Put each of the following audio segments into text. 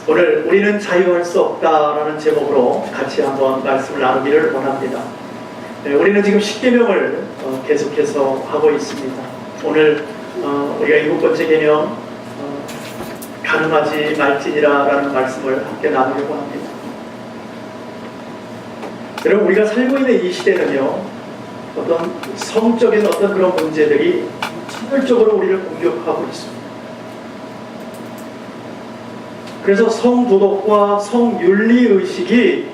오늘 우리는 자유할 수 없다라는 제목으로 같이 한번 말씀을 나누기를 원합니다. 우리는 지금 십계명을 계속해서 하고 있습니다. 오늘 우리가 7번째 계명 가늠하지 말지니라라는 말씀을 함께 나누려고 합니다. 여러분, 우리가 살고 있는 이 시대는요, 어떤 성적인 어떤 그런 문제들이 차별적으로 우리를 공격하고 있습니다. 그래서 성도덕과 성윤리의식이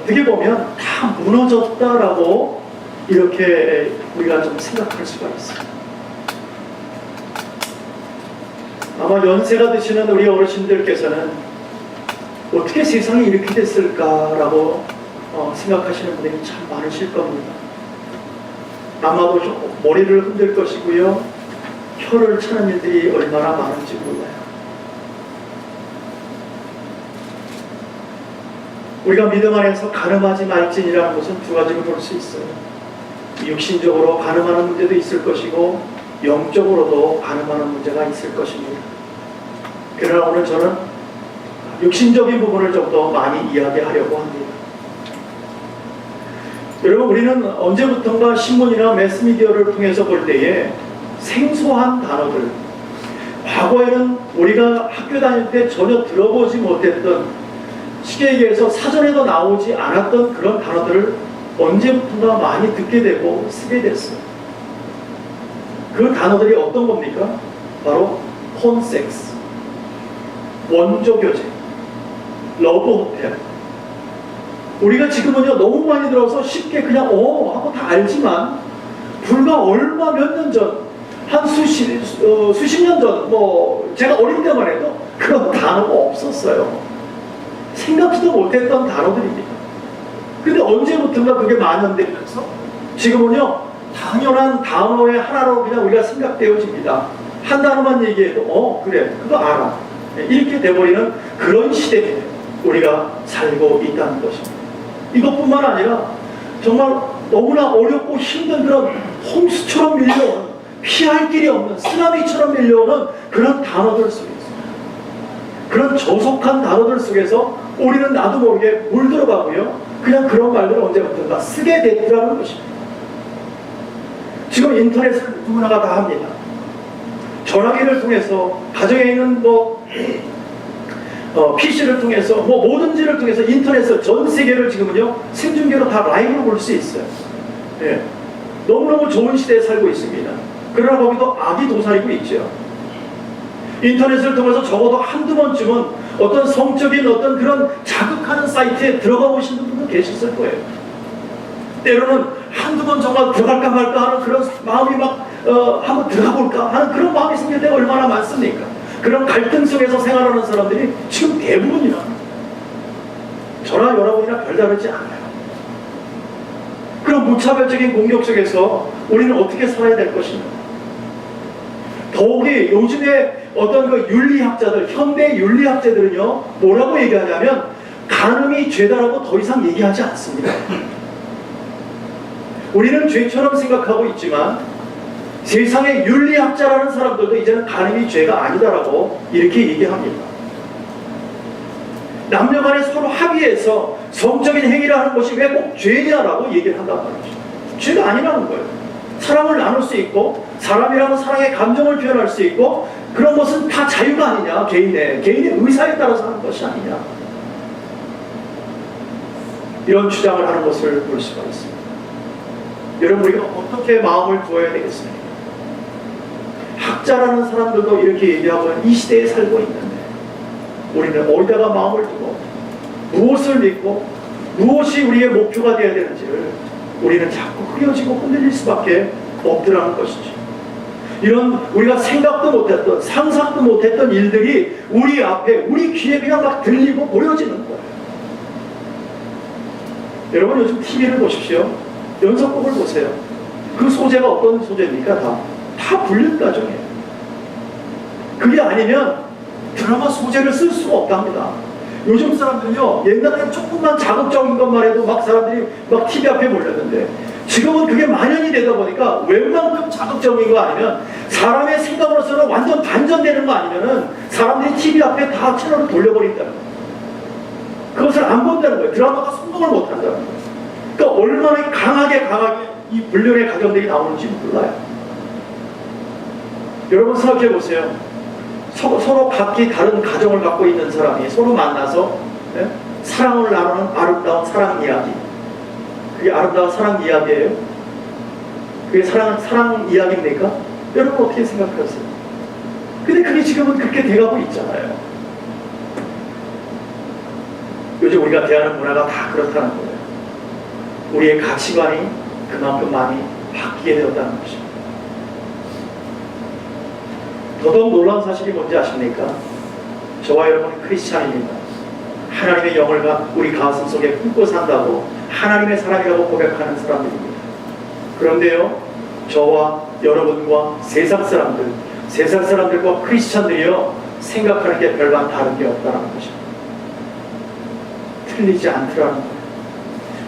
어떻게 보면 다 무너졌다라고 이렇게 우리가 좀 생각할 수가 있습니다. 아마 연세가 드시는 우리 어르신들께서는 어떻게 세상이 이렇게 됐을까라고 생각하시는 분들이 참 많으실 겁니다. 아마도 머리를 흔들 것이고요, 혀를 차는 일들이 얼마나 많은지 몰라요. 우리가 믿음 안에서 가늠하지 말지니라는 것은 두 가지로 볼 수 있어요. 육신적으로 가늠하는 문제도 있을 것이고 영적으로도 가늠하는 문제가 있을 것입니다. 그러나 오늘 저는 육신적인 부분을 좀 더 많이 이야기하려고 합니다. 여러분, 우리는 언제부턴가 신문이나 매스미디어를 통해서 볼 때에 생소한 단어들, 과거에는 우리가 학교 다닐 때 전혀 들어보지 못했던, 쉽게 얘기해서 사전에도 나오지 않았던 그런 단어들을 언제부턴가 많이 듣게 되고 쓰게 됐어요. 그 단어들이 어떤 겁니까? 바로 폰섹스, 원조교제, 러브호텔. 우리가 지금은요 너무 많이 들어서 쉽게 그냥 하고 다 알지만, 불과 얼마 몇 년 전, 한 수십 년 전, 제가 어릴 때만 해도 그런 단어가 없었어요. 생각지도 못했던 단어들입니다. 근데 언제부턴가 그게 만연되면서 지금은요 당연한 단어의 하나로 그냥 우리가 생각되어집니다. 한 단어만 얘기해도 그래, 그거 알아, 이렇게 돼버리는 그런 시대에 우리가 살고 있다는 것입니다. 이것뿐만 아니라 정말 너무나 어렵고 힘든 그런 홍수처럼 밀려오는, 피할 길이 없는 쓰나미처럼 밀려오는 그런 단어들 속에 있습니다. 그런 저속한 단어들 속에서 우리는 나도 모르게 물들어가고요, 그냥 그런 말들을 언제부턴가 쓰게 됐더라는 것입니다. 지금 인터넷을 누구나가 다 합니다. 전화기를 통해서, 가정에 있는 PC를 통해서, 뭐든지를 통해서 인터넷을, 전 세계를 지금은요 생중계로 다 라이브로 볼 수 있어요. 예. 너무너무 좋은 시대에 살고 있습니다. 그러나 거기도 악이 도사리고 있죠. 인터넷을 통해서 적어도 한두 번쯤은 어떤 성적인 어떤 그런 자극하는 사이트에 들어가 보신 분도 계셨을 거예요. 때로는 한두 번 정말 들어갈까 말까 하는 그런 마음이 한번 들어가 볼까 하는 그런 마음이 생길 때가 얼마나 많습니까? 그런 갈등 속에서 생활하는 사람들이 지금 대부분이라 저나 여러분이나 별다르지 않아요. 그런 무차별적인 공격 속에서 우리는 어떻게 살아야 될 것인가? 더욱이 요즘에 어떤 그 윤리학자들, 현대 윤리학자들은요 뭐라고 얘기하냐면 간음이 죄다라고 더 이상 얘기하지 않습니다. 우리는 죄처럼 생각하고 있지만 세상의 윤리학자라는 사람들도 이제는 간음이 죄가 아니다라고 이렇게 얘기합니다. 남녀간에 서로 합의해서 성적인 행위를 하는 것이 왜 꼭 죄냐라고 얘기를 한단 말이죠. 죄가 아니라는 거예요. 사랑을 나눌 수 있고, 사람이라면 사랑의 감정을 표현할 수 있고, 그런 것은 다 자유가 아니냐, 개인의 의사에 따라서 하는 것이 아니냐, 이런 주장을 하는 것을 볼 수가 있습니다. 여러분, 우리가 어떻게 마음을 두어야 되겠습니까? 학자라는 사람들도 이렇게 얘기하고 이 시대에 살고 있는데 우리는 어디다가 마음을 두고 무엇을 믿고 무엇이 우리의 목표가 되어야 되는지를 우리는 자꾸 흐려지고 흔들릴 수밖에 없더라는 것이죠. 이런 우리가 생각도 못했던, 상상도 못했던 일들이 우리 앞에, 우리 귀에 그냥 막 들리고 보여지는 거예요. 여러분, 요즘 TV를 보십시오. 연속극을 보세요. 그 소재가 어떤 소재입니까? 다 불륜가정이에요. 그게 아니면 드라마 소재를 쓸 수가 없답니다. 요즘 사람들은요, 옛날에는 조금만 자극적인 것만 해도 막 사람들이 막 TV 앞에 몰렸는데 지금은 그게 만연이 되다 보니까 웬만큼 자극적인 거 아니면 사람의 생각으로서는 완전 반전되는 거 아니면은 사람들이 TV 앞에 다 채널을 돌려버린다는 거예요. 그것을 안 본다는 거예요. 드라마가 성공을 못 한다는 거예요. 그러니까 얼마나 강하게 이 불륜의 가정들이 나오는지 몰라요. 여러분 생각해 보세요. 서로 각기 다른 가정을 갖고 있는 사람이 서로 만나서 사랑을 나누는 아름다운 사랑 이야기. 그게 아름다운 사랑 이야기예요? 그게 사랑 이야기입니까? 여러분 어떻게 생각하세요? 근데 그게 지금은 그렇게 돼가고 있잖아요. 요즘 우리가 대하는 문화가 다 그렇다는 거예요. 우리의 가치관이 그만큼 많이 바뀌게 되었다는 것입니다. 더더욱 놀라운 사실이 뭔지 아십니까? 저와 여러분은 크리스찬입니다. 하나님의 영을 우리 가슴 속에 품고 산다고 하나님의 사람이라고 고백하는 사람들입니다. 그런데요, 저와 여러분과 세상 사람들과 크리스찬들이요, 생각하는 게 별반 다른 게 없다는 것입니다. 틀리지 않더라는 거예요.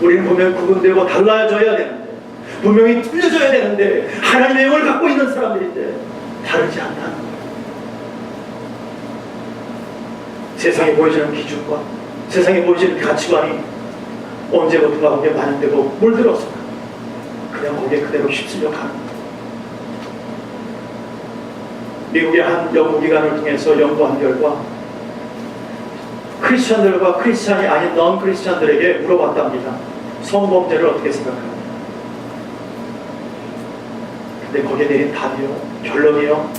우리는 분명히 구분되고 달라져야 되는데, 분명히 틀려져야 되는데, 하나님의 영을 갖고 있는 사람들인데 다르지 않다는 거예요. 세상에 보여지는 기준과 세상에 보여지는 가치관이 언제부턴가 거기에 반영되고 물들어서 그냥 거기에 그대로 휩쓸려 가는 거예요. 미국의 한 연구기관을 통해서 연구한 결과 크리스찬들과 크리스찬이 아닌 넌 크리스찬들에게 물어봤답니다. 성범죄를 어떻게 생각합니까? 근데 거기에 내린 답이요, 결론이요,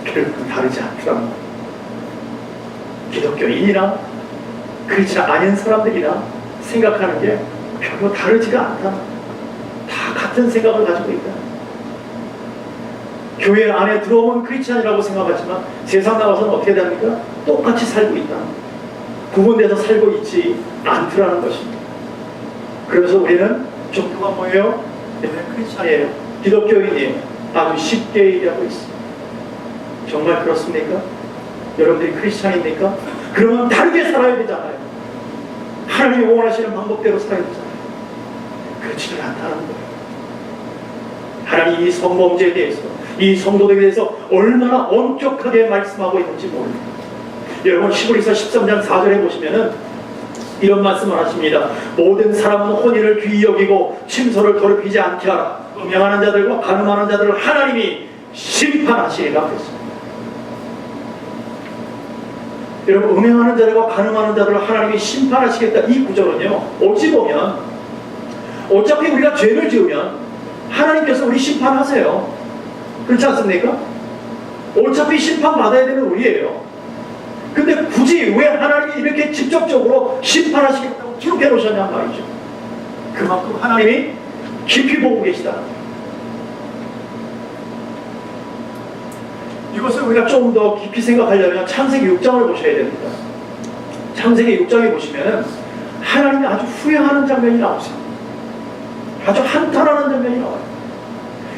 결국은 다르지 않더라는 거예요. 기독교인이나 크리스찬 아닌 사람들이나 생각하는 게 별로 다르지가 않다. 다 같은 생각을 가지고 있다. 교회 안에 들어오면 크리스찬이라고 생각하지만 세상 나가서는 어떻게 됩니까? 똑같이 살고 있다. 구분돼서 살고 있지 않더라는 것입니다. 그래서 우리는 종교가 뭐예요? 크리스찬이에요. 기독교인이에요. 아주 쉽게 얘기하고 있습니다. 정말 그렇습니까? 여러분들이 크리스찬입니까? 그러면 다르게 살아야 되잖아요. 하나님이 원하시는 방법대로 살아야 되잖아요. 그렇지는 않다는 거예요. 하나님이 이 성범죄에 대해서, 이 성도들에 대해서 얼마나 엄격하게 말씀하고 있는지 모릅니다. 여러분 히브리서 13장 4절에 보시면은 이런 말씀을 하십니다. 모든 사람은 혼인을 귀히 여기고 침소를 더럽히지 않게 하라. 음행하는 자들과 간음하는 자들을 하나님이 심판하시리라 그랬습니다. 여러분, 음행하는 자들과 간음하는 자들을 하나님이 심판하시겠다. 이 구절은요, 어찌 보면 어차피 우리가 죄를 지으면 하나님께서 우리 심판하세요. 그렇지 않습니까? 어차피 심판받아야 되는 우리예요. 근데 굳이 왜 하나님이 이렇게 직접적으로 심판하시겠다고 기록해 놓으셨냔 말이죠. 그만큼 하나님이 깊이 보고 계시다. 이것을 우리가 좀 더 깊이 생각하려면 창세기 6장을 보셔야 됩니다. 창세기 6장에 보시면 하나님이 아주 후회하는 장면이 나오세요. 아주 한탄하는 장면이 나와요.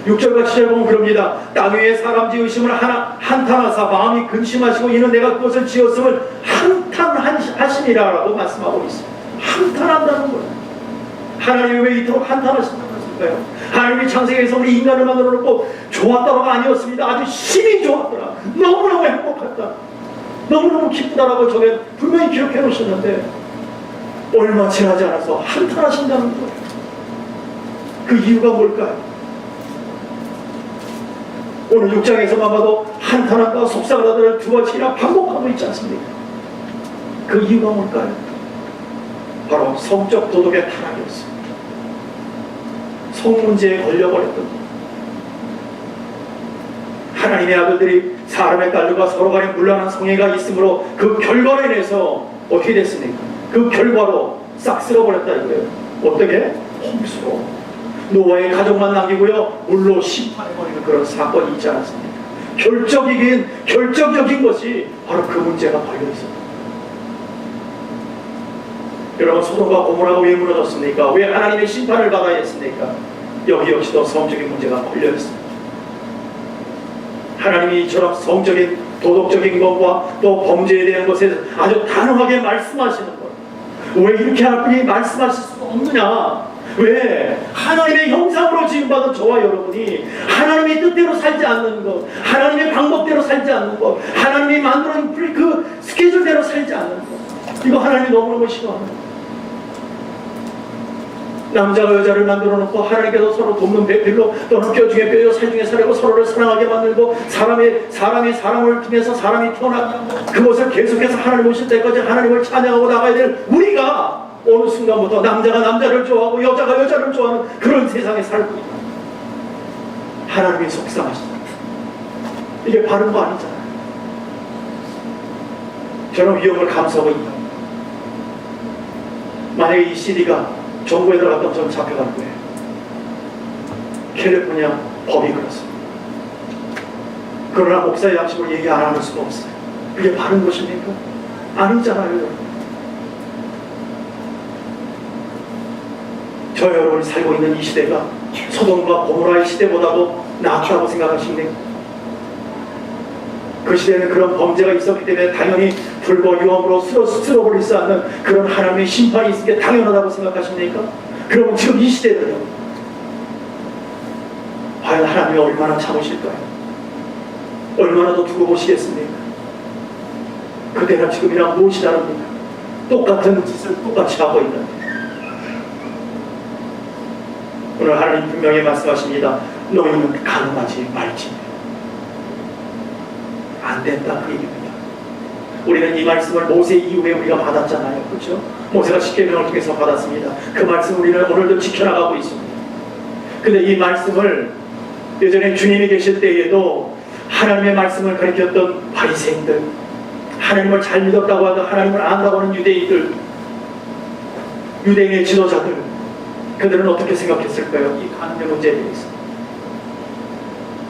6절과 7절 보면 그럽니다. 땅 위에 사람 지으심을 한탄하사 마음이 근심하시고 이는 내가 그것을 지었음을 한탄하시니라 라고 말씀하고 있어요. 한탄한다는 거예요. 하나님이 왜 이토록 한탄하신다고 했을까요? 하나님이 창세기에서 우리 인간을 만들어 놓고 좋았다가 아니었습니다. 아주 심히 좋았더라. 너무너무 행복했다. 너무너무 기쁘다라고 저게 분명히 기록해 놓으셨는데 얼마 지나지 않아서 한탄하신다는 거예요. 그 이유가 뭘까요? 오늘 6장에서만 봐도 한탄한다, 속상하다를 두 번씩이나 반복하고 있지 않습니까? 그 이유가 뭘까요? 바로 성적 도덕의 타락이었습니다. 성문제에 걸려버렸던 것. 하나님의 아들들이 사람의 딸들과 서로 간에 문란한 성애가 있으므로 그 결과로 인해서 어떻게 됐습니까? 그 결과로 싹 쓸어버렸다 이거예요. 어떻게? 홍수로 노아의 가족만 남기고요 물로 심판해버리는 그런 사건이 있지 않았습니까? 결정적인 것이 바로 그 문제가 걸려있습니다. 여러분, 소돔과 고모라가 왜 무너졌습니까? 왜 하나님의 심판을 받아야 했습니까? 여기 역시도 성적인 문제가 걸려있습니다. 하나님이 이처럼 성적인 도덕적인 것과 또 범죄에 대한 것에 아주 단호하게 말씀하시는 것, 왜 이렇게 할 분이 말씀하실 수 없느냐? 왜? 하나님의 형상으로 지음받은 저와 여러분이 하나님의 뜻대로 살지 않는 것, 하나님의 방법대로 살지 않는 것, 하나님이 만들어낸 그 스케줄대로 살지 않는 것, 이거 하나님이 너무너무 싫어하는 것. 남자가 여자를 만들어 놓고 하나님께서 서로 돕는 배필로 또는 뼈 중에 뼈요 살 중에 살이고 서로를 사랑하게 만들고 사람이 사람을 통해서 사람이 태어나게 그것을 계속해서 하나님 오실 때까지 하나님을 찬양하고 나가야 될 우리가 어느 순간부터 남자가 남자를 좋아하고 여자가 여자를 좋아하는 그런 세상에 살고 있다. 하나님이 속상하시다. 이게 바른 거 아니잖아요. 저는 위험을 감수하고 있다. 만약에 이 CD가 정부에 들어갔다면 저는 잡혀갈 거예요. 캘리포니아 법이 그렇습니다. 그러나 목사의 양심을 얘기 안 할 수가 없어요. 그게 바른 것입니까? 아니잖아요, 여러분. 저 여러분이 살고 있는 이 시대가 소돔과 고모라의 시대보다도 낫다고 생각하십니까? 그 시대에는 그런 범죄가 있었기 때문에 당연히 불과 유황으로 쓸어버릴 수 없는 그런 하나님의 심판이 있을 게 당연하다고 생각하십니까? 그러면 지금 이 시대는요, 과연 하나님이 얼마나 참으실까요? 얼마나 더 두고 보시겠습니까? 그때나 지금이랑 무엇이 다릅니까? 똑같은 짓을 똑같이 하고 있는데, 오늘 하나님 분명히 말씀하십니다. 너희는 가늠하지 말지. 안 된다, 그 얘기입니다. 우리는 이 말씀을 모세 이후에 우리가 받았잖아요. 그렇죠? 모세가 십계명을 통해서 받았습니다. 그 말씀 우리는 오늘도 지켜나가고 있습니다. 근데 이 말씀을 예전에 주님이 계실 때에도 하나님의 말씀을 가르쳤던 바리새인들, 하나님을 잘 믿었다고 하고 하나님을 안다고 하는 유대인들, 유대인의 지도자들, 그들은 어떻게 생각했을까요? 이 가늠의 문제에 대해서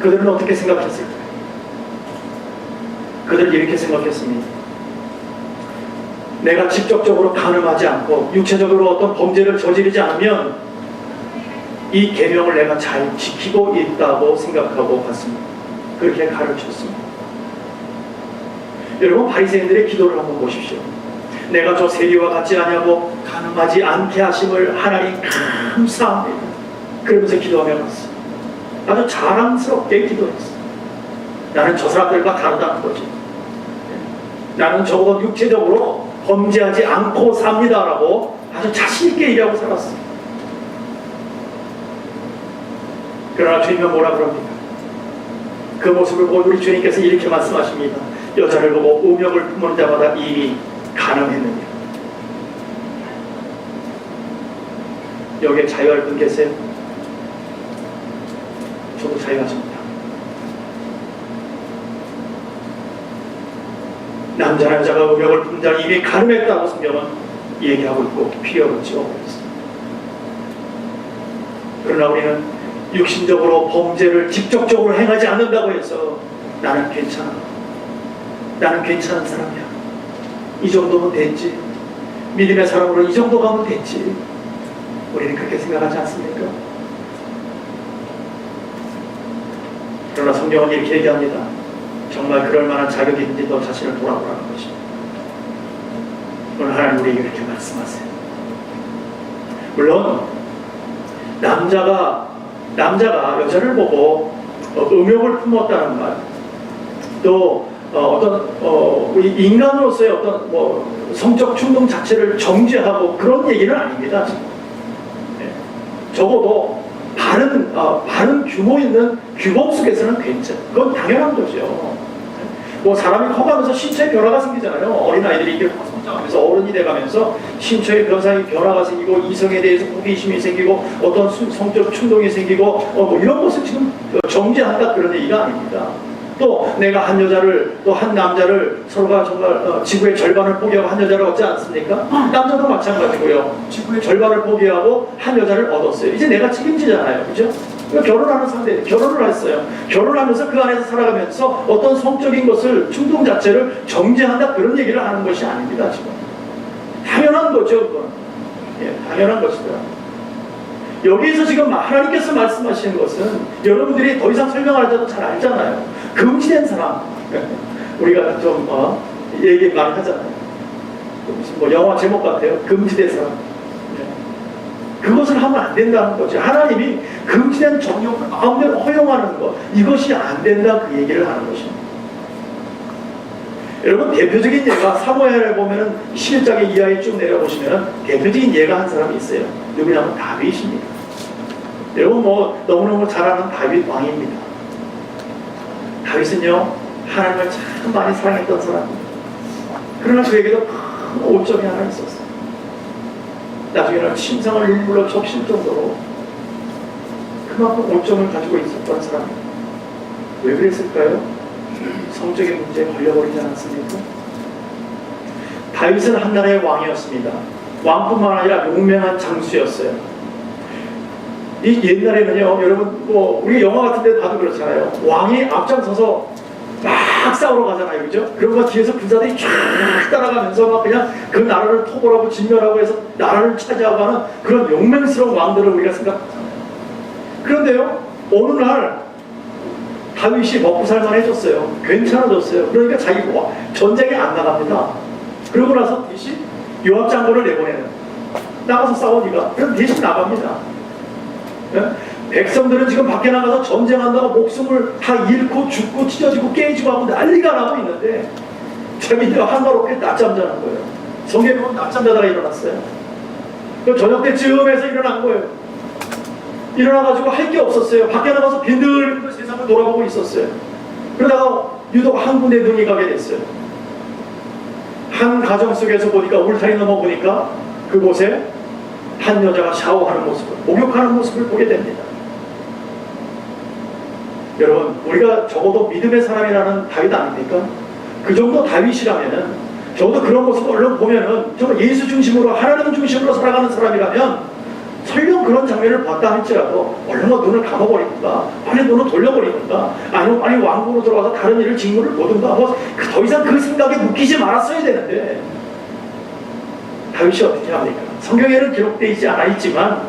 그들은 어떻게 생각했을까요? 그들은 이렇게 생각했습니다. 내가 직접적으로 가늠하지 않고 육체적으로 어떤 범죄를 저지르지 않으면 이 계명을 내가 잘 지키고 있다고 생각하고 봤습니다. 그렇게 가르쳤습니다. 여러분, 바리새인들의 기도를 한번 보십시오. 내가 저 세리와 같지 않냐고 가늠하지 않게 하심을 하나님 감사합니다. 그러면서 기도하며 갔어요. 아주 자랑스럽게 기도했어요. 나는 저 사람들과 다르다는 거지. 나는 적어도 육체적으로 범죄하지 않고 삽니다라고 아주 자신있게 얘기하고 살았어요. 그러나 주님은 뭐라 그럽니까? 그 모습을 보고 우리 주님께서 이렇게 말씀하십니다. 여자를 보고 음욕을 품은 자마다 이미 가늠했느냐. 여기에 자유할 분 계세요? 저도 자유하십니다. 남자나 여자가 음욕을 품은 자는 이미 가늠했다고 성경은 얘기하고 있고 피력을 찍어버렸습니다. 그러나 우리는 육신적으로 범죄를 직접적으로 행하지 않는다고 해서 나는 괜찮아, 나는 괜찮은 사람이야, 이 정도면 됐지, 믿음의 사람으로 이 정도 가면 됐지, 우리는 그렇게 생각하지 않습니까? 그러나 성경은 이렇게 얘기합니다. 정말 그럴 만한 자격이 있는지 너 자신을 돌아보라는 것입니다. 오늘 하나님 우리에게 이렇게 말씀하세요. 물론 남자가 여자를 보고 음욕을 품었다는 말, 또 우리 인간으로서의 어떤 성적 충동 자체를 정죄하고 그런 얘기는 아닙니다. 지금. 네. 적어도 바른 규모 있는 규범 속에서는 괜찮아요. 그건 당연한 거죠. 사람이 커가면서 신체의 변화가 생기잖아요. 어린아이들이 이렇게 성장하면서 어른이 돼가면서 신체의 변화가 생기고 이성에 대해서 호기심이 생기고 어떤 성적 충동이 생기고 이런 것을 지금 정죄한다 그런 얘기가 아닙니다. 또 내가 한 여자를 또 한 남자를 서로가 정말 지구의 절반을 포기하고 한 여자를 얻지 않습니까? 남자도 마찬가지고요. 지구의 절반을 포기하고 한 여자를 얻었어요. 이제 내가 책임지잖아요. 그죠? 결혼하는 상대, 결혼을 했어요. 결혼하면서 그 안에서 살아가면서 어떤 성적인 것을, 충동 자체를 정죄한다 그런 얘기를 하는 것이 아닙니다. 지금 당연한 거죠. 그건. 예, 당연한 것이다. 여기에서 지금 하나님께서 말씀하시는 것은 여러분들이 더 이상 설명할 때도 잘 알잖아요. 금지된 사람, 우리가 좀 얘기 많이 하잖아요. 무슨 영화 제목 같아요. 금지된 사람. 네. 그것을 하면 안 된다는 거죠. 하나님이 금지된 정욕을 마음대로 허용하는 것, 이것이 안 된다, 그 얘기를 하는 것입니다. 여러분, 대표적인 예가 사무엘에 보면은 11장의 이하에 쭉 내려보시면은 대표적인 예가 한 사람이 있어요. 누구냐면 다윗입니다. 여러분, 너무너무 잘 아는 다윗 왕입니다. 다윗은요, 하나님을 참 많이 사랑했던 사람입니다. 그러나 그에게도 큰 오점이 하나 있었어요. 나중에는 침상을 눈물로 적실 정도로 그만큼 오점을 가지고 있었던 사람입니다. 왜 그랬을까요? 성적인 문제에 걸려버리지 않았습니까? 다윗은 한나라의 왕이었습니다. 왕뿐만 아니라 용맹한 장수였어요. 이 옛날에는요, 여러분, 우리 영화 같은 데 봐도 그렇잖아요. 왕이 앞장서서 막 싸우러 가잖아요, 그죠? 그런 거 뒤에서 군사들이 쫙 따라가면서 막 그냥 그 나라를 토벌하고 진멸하고 해서 나라를 차지하고 하는 그런 용맹스러운 왕들을 우리가 생각하잖아요. 그런데요, 어느 날 다윗이 먹고 살만해졌어요. 괜찮아졌어요. 그러니까 자기가 전쟁에 안 나갑니다. 그러고 나서 대신 요압 장군을 내보내는, 나가서 싸워 니가. 그럼 대신 나갑니다. 백성들은 지금 밖에 나가서 전쟁한다고 목숨을 다 잃고 죽고 찢어지고 깨지고 하고 난리가 나고 있는데 자기가 한가롭게 낮잠 자는 거예요. 성경에 보면 낮잠 자다가 일어났어요. 저녁 때쯤에서 일어난 거예요. 일어나가지고 할 게 없었어요. 밖에 나가서 빈들빈들 세상을 돌아보고 있었어요. 그러다가 유독 한 군데 눈이 가게 됐어요. 한 가정 속에서 보니까 울타리 넘어 보니까 그곳에 한 여자가 샤워하는 모습을, 목욕하는 모습을 보게 됩니다. 여러분, 우리가 적어도 믿음의 사람이라는 다윗 아닙니까? 그 정도 다윗이라면은, 적어도 그런 모습을 얼른 보면은 정말 예수 중심으로, 하나님 중심으로 살아가는 사람이라면 설령 그런 장면을 봤다 할지라도 얼른가 눈을 감아버리든가 빨리 눈을 돌려버리든가 아니면 빨리 왕궁으로 들어가서 다른 일을 직무를 보든가 더 이상 그 생각에 묶이지 말았어야 되는데, 다윗이 어떻게 합니까? 성경에는 기록되어 있지 않아 있지만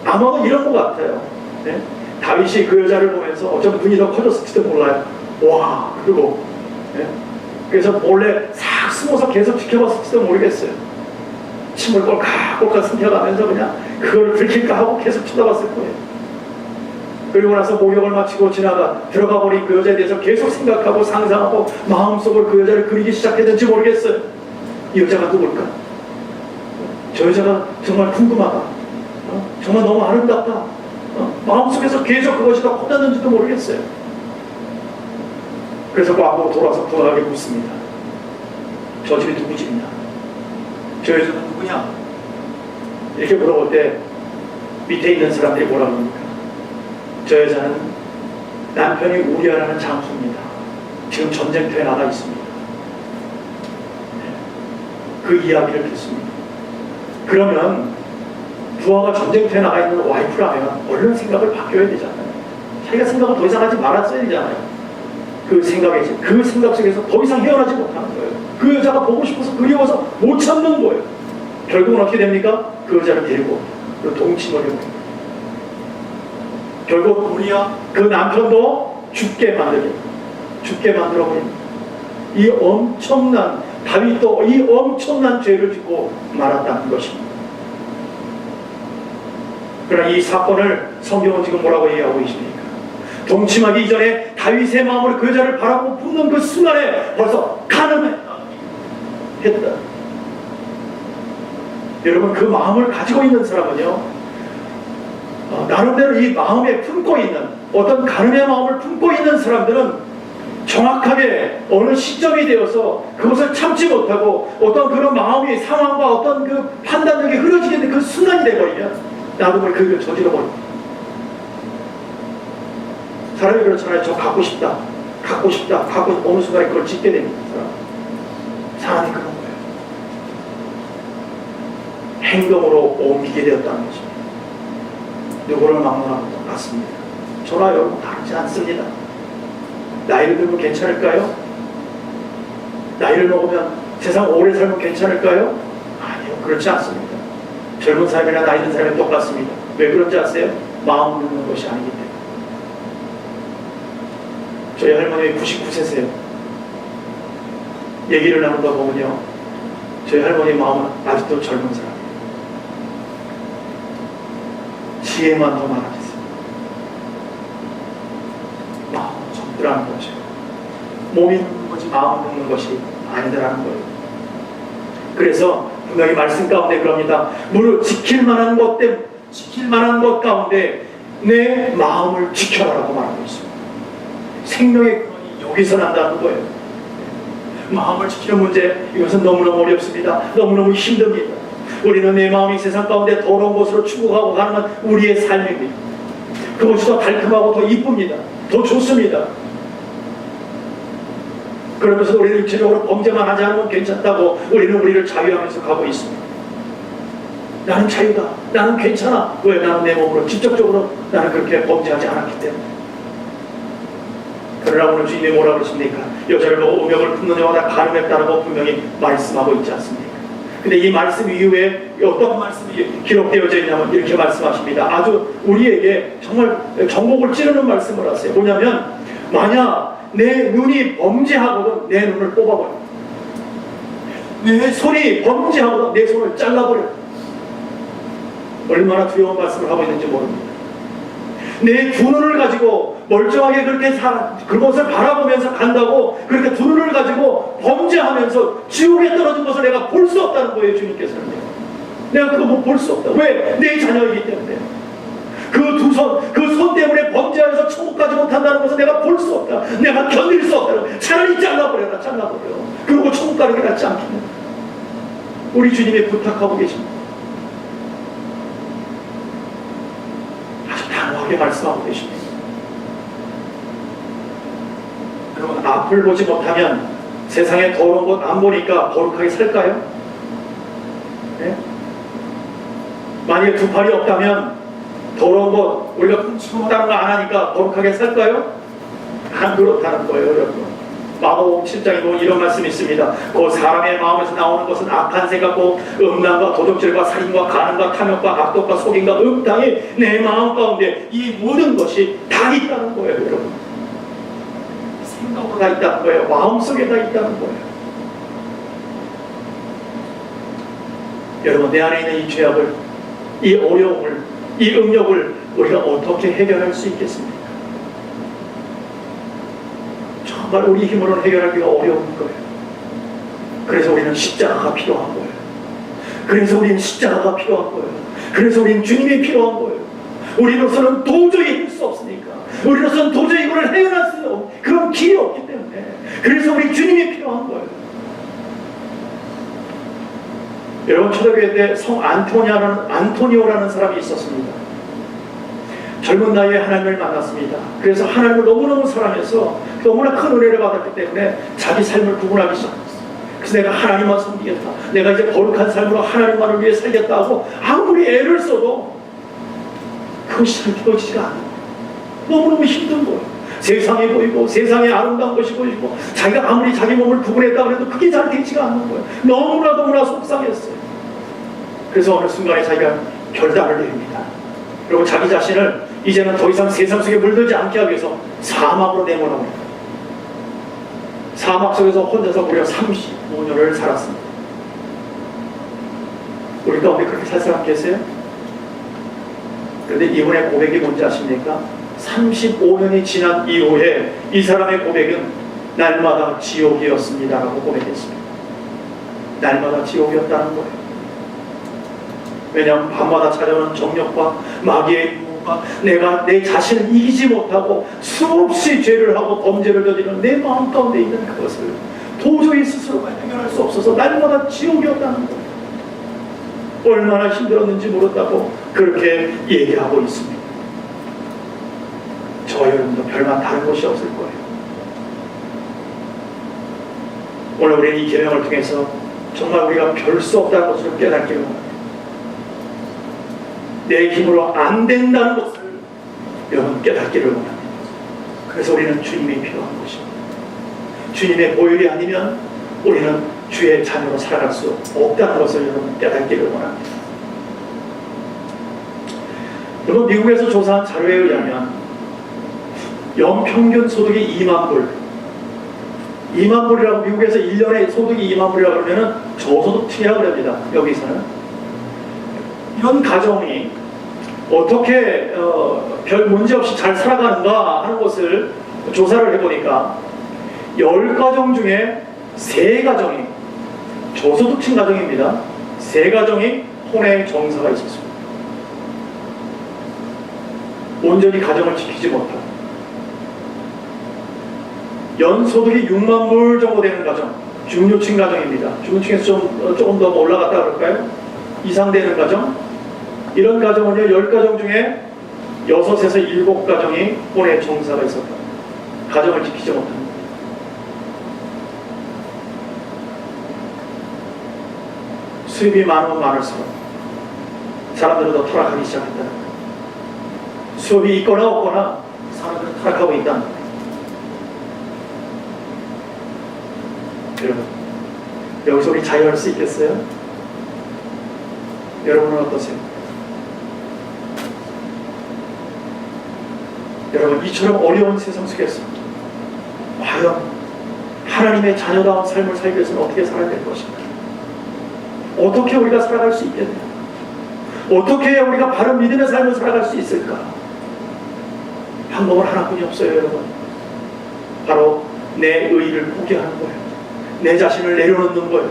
아마도 이런 것 같아요. 네? 다윗이 그 여자를 보면서 어쩌면 눈이 더 커졌을지도 몰라요. 와, 그리고 네? 그래서 몰래 싹 숨어서 계속 지켜봤을지도 모르겠어요. 침을 꼴깍꼴깍 삼켜가면서 그냥 그걸 들킬까 하고 계속 쳐다봤을 거예요. 그리고 나서 목욕을 마치고 들어가 버린 그 여자에 대해서 계속 생각하고 상상하고 마음속으로 그 여자를 그리기 시작했는지 모르겠어요. 이 여자가 누굴까? 저 여자가 정말 궁금하다. 정말 너무 아름답다. 마음속에서 계속 그것이 더 커졌는지도 모르겠어요. 그래서 과거로 돌아서 불안하게 묻습니다. 저 집이 누구 집이냐? 저 여자는 누구냐? 이렇게 물어볼 때 밑에 있는 사람들이 뭐라고 합니까? 저 여자는 남편이 우리아라는 장수입니다. 지금 전쟁터에 나가 있습니다. 그 이야기를 듣습니다. 그러면 부하가 전쟁터에 나가 있는 와이프라면 얼른 생각을 바뀌어야 되잖아요. 자기가 생각을 더 이상 하지 말았어야 되잖아요. 그 생각 속에서 더 이상 헤어나지 못하는 거예요. 그 여자가 보고 싶어서 그리워서 못 참는 거예요. 결국은 어떻게 됩니까? 그 여자를 데리고 동침을 해요. 결국 우리야 그 남편도 죽게 만들어버립니다. 이 엄청난, 다윗도 이 엄청난 죄를 짓고 말았다는 것입니다. 그러나 이 사건을 성경은 지금 뭐라고 얘기하고 계십니까? 동침하기 이전에 다윗의 마음으로 그 여자를 바라보고 품는 그 순간에 벌써 가늠했다. 여러분, 그 마음을 가지고 있는 사람은요, 나름대로 이 마음에 품고 있는, 어떤 가늠의 마음을 품고 있는 사람들은 정확하게 어느 시점이 되어서 그것을 참지 못하고 어떤 그런 마음이 상황과 어떤 그 판단력이 흐려지게 되는 그 순간이 되어버리면 나도 모르게 그걸 저질러버립니다. 사람이 그렇잖아요. 저 갖고 싶다. 어느 순간에 그걸 짓게 됩니다. 사람이 그런 거예요. 행동으로 옮기게 되었다는 것입니다. 누구를 막론하고 똑같습니다. 저나 여러분 다르지 않습니다. 나이를 들면 괜찮을까요? 나이를 먹으면 세상 오래 살면 괜찮을까요? 아니요, 그렇지 않습니다. 젊은 사람이나 나이 든 사람이 똑같습니다. 왜 그런지 아세요? 마음 먹는 것이 아니기 때문에. 저희 할머니 99세세요. 얘기를 나누다 보면요, 저희 할머니 마음은 아직도 젊은 사람이에요. 지혜만 더 많아지세요. 마음 적더라는 거죠. 몸이 늙는 것이 마음 늙는 것이 아니더라는 거예요. 그래서 분명히 말씀 가운데 그럽니다. 무릇 지킬 만한 것 가운데 내 마음을 지켜라라고 말하고 있습니다. 생명의 근원이 여기서 난다는 거예요. 마음을 지키는 문제, 이것은 너무너무 어렵습니다. 너무너무 힘듭니다. 우리는 내 마음이 세상 가운데 더러운 곳으로 추구하고 가는 건 우리의 삶입니다. 그것이 더 달콤하고 더 이쁩니다. 더 좋습니다. 그러면서 우리는 육체적으로 범죄만 하지 않으면 괜찮다고 우리는 우리를 자유하면서 가고 있습니다. 나는 자유다. 나는 괜찮아. 왜? 나는 내 몸으로 직접적으로 나는 그렇게 범죄하지 않았기 때문에. 그러나 오늘 주님이 뭐라고 그러십니까? 여자를 보고 우명을 품는 자마다 가늠했다라고 분명히 말씀하고 있지 않습니까? 근데 이 말씀 이후에 어떤 말씀이 기록되어져 있냐면 이렇게 말씀하십니다. 아주 우리에게 정말 전곡을 찌르는 말씀을 하세요. 뭐냐면 만약 내 눈이 범죄하거든 내 눈을 뽑아버려. 내 손이 범죄하거든 내 손을 잘라버려. 얼마나 두려운 말씀을 하고 있는지 모릅니다. 내 두 눈을 가지고 멀쩡하게 그렇게 그것을 바라보면서 간다고 그렇게 두 눈을 가지고 범죄하면서 지옥에 떨어진 것을 내가 볼 수 없다는 거예요. 주님께서는 내가 그거 볼 수 없다. 왜? 내 자녀이기 때문에. 그 손 때문에 범죄하면서 천국 가지 못한다는 것을 내가 볼 수 없다. 내가 견딜 수 없다. 차라리 잘라버려라. 그리고 천국 가는 게 낫지 않겠냐. 우리 주님이 부탁하고 계십니다. 아주 단호하게 말씀하고 계십니다. 여러분, 앞을 보지 못하면 세상에 더러운 것 안 보니까 거룩하게 살까요? 네? 만약에 두 팔이 없다면 더러운 것 우리가 훔치고다는 거 안 하니까 거룩하게 살까요? 안 그렇다는 거예요, 여러분. 마가복음 7장에 보면 이런 말씀이 있습니다. 그 사람의 마음에서 나오는 것은 악한 생각과 음란과 도적질과 살인과 간음과 탐욕과 악독과 속임과 음탕이 내 마음 가운데 이 모든 것이 다 있다는 거예요, 여러분. 생각으로 다 있다는 거예요. 마음속에 다 있다는 거예요. 여러분, 내 안에 있는 이 죄악을, 이 어려움을, 이 음욕을 우리가 어떻게 해결할 수 있겠습니까? 정말 우리 힘으로는 해결하기가 어려운 거예요. 그래서 우리는 십자가가 필요한 거예요. 그래서 우리는 십자가가 필요한 거예요. 그래서 우리는 주님이 필요한 거예요. 우리로서는 도저히 할 수 없으니까. 우리로서는 도저히 이걸 해결할 수 없는 그런 길이 없기 때문에. 그래서 우리 주님이 필요한 거예요. 여러분, 초대교회 때 성 안토니오라는 사람이 있었습니다. 젊은 나이에 하나님을 만났습니다. 그래서 하나님을 너무너무 사랑해서 너무나 큰 은혜를 받았기 때문에 자기 삶을 구분하기 시작했어요. 그래서 내가 하나님만 섬기겠다. 내가 이제 거룩한 삶으로 하나님만을 위해 살겠다 하고 아무리 애를 써도 그것이 잘 되어지지가 않아요. 너무너무 힘든 거예요. 세상이 보이고 세상에 아름다운 것이 보이고 자기가 아무리 자기 몸을 구분했다고 해도 그게 잘 되지가 않는 거예요. 너무나 속상했어요. 그래서 어느 순간에 자기가 결단을 내립니다. 그리고 자기 자신을 이제는 더 이상 세상 속에 물들지 않게 하기 위해서 사막으로 내모릅니다. 사막 속에서 혼자서 무려 35년을 살았습니다. 우리 가운데 그렇게 살 사람 계세요? 그런데 이분의 고백이 뭔지 아십니까? 35년이 지난 이후에 이 사람의 고백은 날마다 지옥이었습니다 라고 고백했습니다. 날마다 지옥이었다는 거예요. 왜냐하면 밤마다 찾아오는 정욕과 마귀의 유혹과 내가 내 자신을 이기지 못하고 수없이 죄를 하고 범죄를 저지르는 내 마음 가운데 있는 그것을 도저히 스스로가 해결할 수 없어서 날마다 지옥이었다는 거예요. 얼마나 힘들었는지 모른다고 그렇게 얘기하고 있습니다. 저와 여러분도 별반 다른 것이 없을 거예요. 오늘 우리는 이 계명을 통해서 정말 우리가 별 수 없다는 것을 깨닫기를 원합니다. 내 힘으로 안 된다는 것을 여러분 깨닫기를 원합니다. 그래서 우리는 주님이 필요한 것입니다. 주님의 보혈이 아니면 우리는 주의 자녀로 살아갈 수 없다는 것을 여러분 깨닫기를 원합니다. 여러분, 미국에서 조사한 자료에 의하면 연평균 소득이 2만 불, 2만 불이라고, 미국에서 1년에 소득이 2만 불이라고 그러면 저소득층이라고 합니다. 여기서는 이런 가정이 어떻게 별 문제 없이 잘 살아가는가 하는 것을 조사를 해보니까 10가정 중에 3가정이 저소득층 가정입니다. 3가정이 혼외 정사가 있었습니다. 온전히 가정을 지키지 못하고 연소득이 6만 불 정도 되는 가정, 중류층 가정입니다. 중류층에서 조금 더 올라갔다 그럴까요? 이상 되는 가정, 이런 가정은요 10가정 중에 6에서 7가정이 혼외 정사가 있었다. 가정을 지키지 못합니다. 수입이 많으면 많을수록 사람들은 더 타락하기 시작했다. 수업이 있거나 없거나 사람들은 타락하고 있다. 여러분, 여기서 우리 자유할 수 있겠어요? 여러분은 어떠세요? 여러분, 이처럼 어려운 세상 속에서 과연 하나님의 자녀다운 삶을 살기 위해서는 어떻게 살아야 될 것인가? 어떻게 우리가 살아갈 수 있겠냐? 어떻게 해야 우리가 바른 믿음의 삶을 살아갈 수 있을까? 방법은 하나뿐이 없어요, 여러분. 바로 내 의의를 포기하는 거예요. 내 자신을 내려놓는 거예요.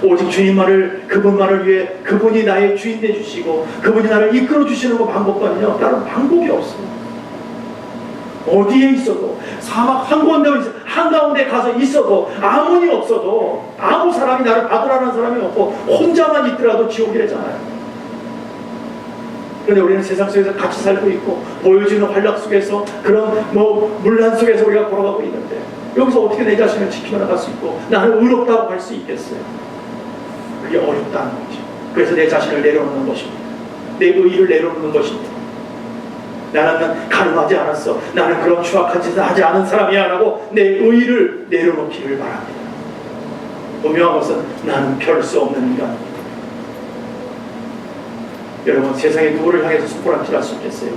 오직 주님만을, 그분만을 위해 그분이 나의 주인 되주시고 그분이 나를 이끌어 주시는 거 방법만요. 다른 방법이 없어요. 어디에 있어도 사막 한가운데 가서 있어도 아무니 없어도 아무 사람이 나를 받으라는 사람이 없고 혼자만 있더라도 지옥이래잖아요. 그런데 우리는 세상 속에서 같이 살고 있고 보여지는 활력 속에서 그런 문란 속에서 우리가 걸어가고 있는데 여기서 어떻게 내 자신을 지키며 나갈 수 있고 나는 의롭다고 할 수 있겠어요? 그게 어렵다는 거죠. 그래서 내 자신을 내려놓는 것입니다. 내 의의를 내려놓는 것입니다. 나는 가늠하지 않았어. 나는 그런 추악한 짓을 하지 않은 사람이야 라고 내 의의를 내려놓기를 바랍니다. 분명한 것은 나는 별 수 없는 인간입니다. 여러분, 세상에 누구를 향해서 손가락질할 수 있겠어요?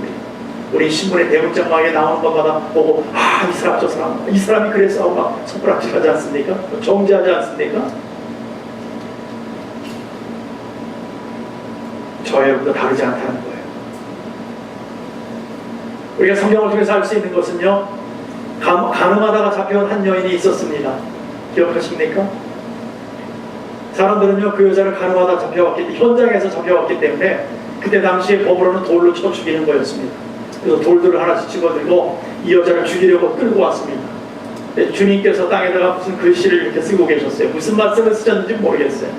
우리 신문의 대문짝망에 나오는 것마다 보고 이 사람 저 사람 이 사람이 그래서 막 손가락질하지 않습니까? 정죄하지 않습니까? 저와 여러분도 다르지 않다는 거예요. 우리가 성경을 통해서 알 수 있는 것은요, 가늠하다가 잡혀온 한 여인이 있었습니다. 기억하십니까? 사람들은요 그 여자를 가늠하다 현장에서 잡혀왔기 때문에 그때 당시에 법으로는 돌로 쳐 죽이는 거였습니다. 그래서 돌들을 하나씩 집어들고 이 여자를 죽이려고 끌고 왔습니다. 주님께서 땅에다가 무슨 글씨를 이렇게 쓰고 계셨어요. 무슨 말씀을 쓰셨는지 모르겠어요.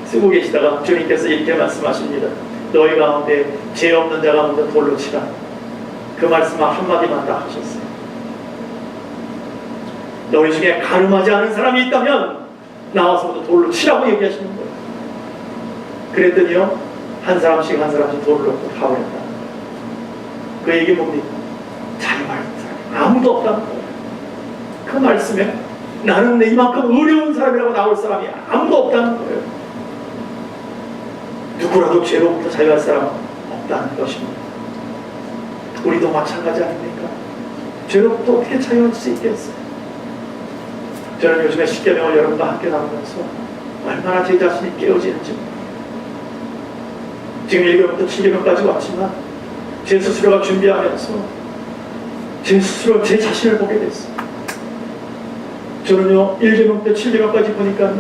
쓰고 계시다가 주님께서 이렇게 말씀하십니다. 너희 가운데 죄 없는 자가 먼저 돌로 치라. 그 말씀 한마디만 딱 하셨어요. 너희 중에 가늠하지 않은 사람이 있다면 나와서부터 돌로 치라고 얘기하시는 거예요. 그랬더니요 한 사람씩 돌을 놓고 가버렸다. 그 얘기 뭡니까? 자유할 사람 아무도 없다는 거예요. 그 말씀에 나는 이만큼 어려운 사람이라고 나올 사람이 아무도 없다는 거예요. 누구라도 죄로부터 자유할 사람은 없다는 것입니다. 우리도 마찬가지 아닙니까? 죄로부터 어떻게 자유할 수 있겠어요? 저는 요즘에 십계명을 여러분과 함께 나누면서 얼마나 제 자신이 깨어지는지 지금 1계명부터 7계명까지 왔지만 제 스스로가 준비하면서 제 스스로 제 자신을 보게 됐어요. 저는요 1계명부터 7계명까지 보니까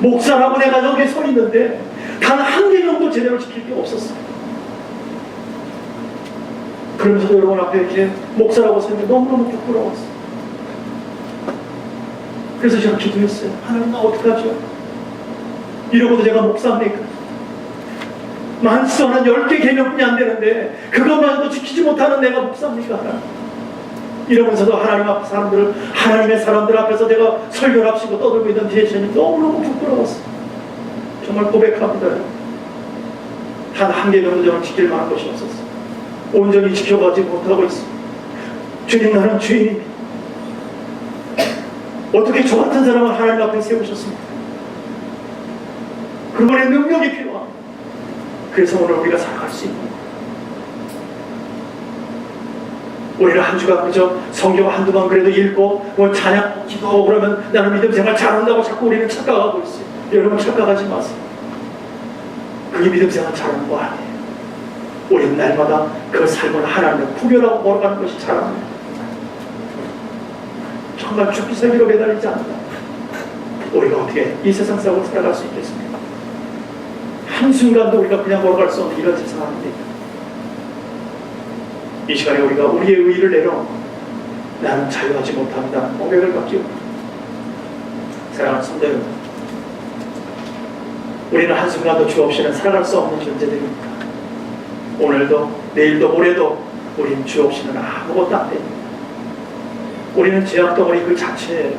목사라고 내가 여기 서 있는데 단 한 계명도 제대로 지킬 게 없었어요. 그러면서도 여러분 앞에 이렇게 목사라고 서 있는데 너무너무 부끄러웠어요. 그래서 제가 기도했어요. 하나님 나 어떡하죠? 이러고도 제가 목사입니까? 만수하는 10개 계명뿐이 안 되는데 그것만도 지키지 못하는 내가 목사입니까? 하나님? 이러면서도 하나님 앞 사람들을 하나님의 사람들 앞에서 내가 설교를 합시고 떠들고 있던 뒤에 저는 너무너무 부끄러웠어요. 정말 고백합니다. 단 한 계명도 저는 지킬 만한 것이 없었어요. 온전히 지켜가지 못하고 있습니다. 주님 나는 죄인입니다. 어떻게 저 같은 사람을 하나님 앞에 세우셨습니까? 그분의 능력이 필요합니다. 그래서 오늘 우리가 살아갈 수 있는 거예요. 우리는 한 주간 그저 성경 한두 번 그래도 읽고 찬양 기도하고 그러면 나는 믿음 생활 잘한다고 자꾸 우리는 착각하고 있어요. 여러분 착각하지 마세요. 그게 믿음 생활 잘하는 거 아니에요. 우리는 날마다 그 삶을 하나님을 구별하고 걸어가는 것이 자랑입니다. 정말 죽기 살기로 매달리지 않는다. 우리가 어떻게 이 세상 속을 살아갈 수 있겠습니까? 한순간도 우리가 그냥 걸어갈 수 없는 이런 세상입니다. 이 시간에 우리가 우리의 의의를 내려 나는 자유하지 못한다 고백을 갖기로 사랑하는 성도 여러분, 우리는 한순간도 주 없이는 살아갈 수 없는 존재들입니다. 오늘도 내일도 모레도 우리는 주 없이는 아무것도 안 됩니다. 우리는 죄악덩어리 그 자체예요.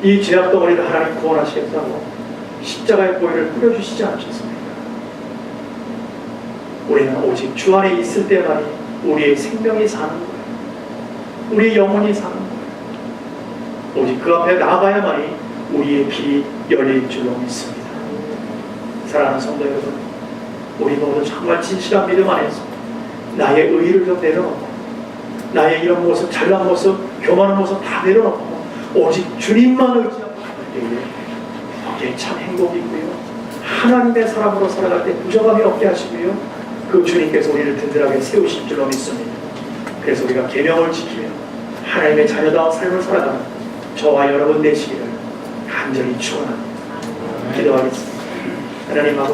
이 죄악덩어리를 하나님 구원하시겠다고 십자가의 보혈을 뿌려주시지 않으셨습니까? 우리는 오직 주 안에 있을 때만이 우리의 생명이 사는 거예요. 우리의 영혼이 사는 거예요. 오직 그 앞에 나아가야만이 우리의 길이 열릴 줄로 믿습니다. 사랑하는 성도 여러분, 우리 모두 정말 진실한 믿음 안에서 나의 의의를 좀 내려놓고 나의 이런 모습, 잘난 모습, 교만한 모습 다 내려놓고 오직 주님만 의지하고 살 때에 거기에 참 행복이 있고요. 하나님의 사람으로 살아갈 때 부정함이 없게 하시고요. 그 주님께서 우리를 든든하게 세우실 줄로 믿습니다. 그래서 우리가 계명을 지키며 하나님의 자녀다운 삶을 살아가는 저와 여러분 되시기를 간절히 축원합니다. 기도하겠습니다. 하나님 아버지,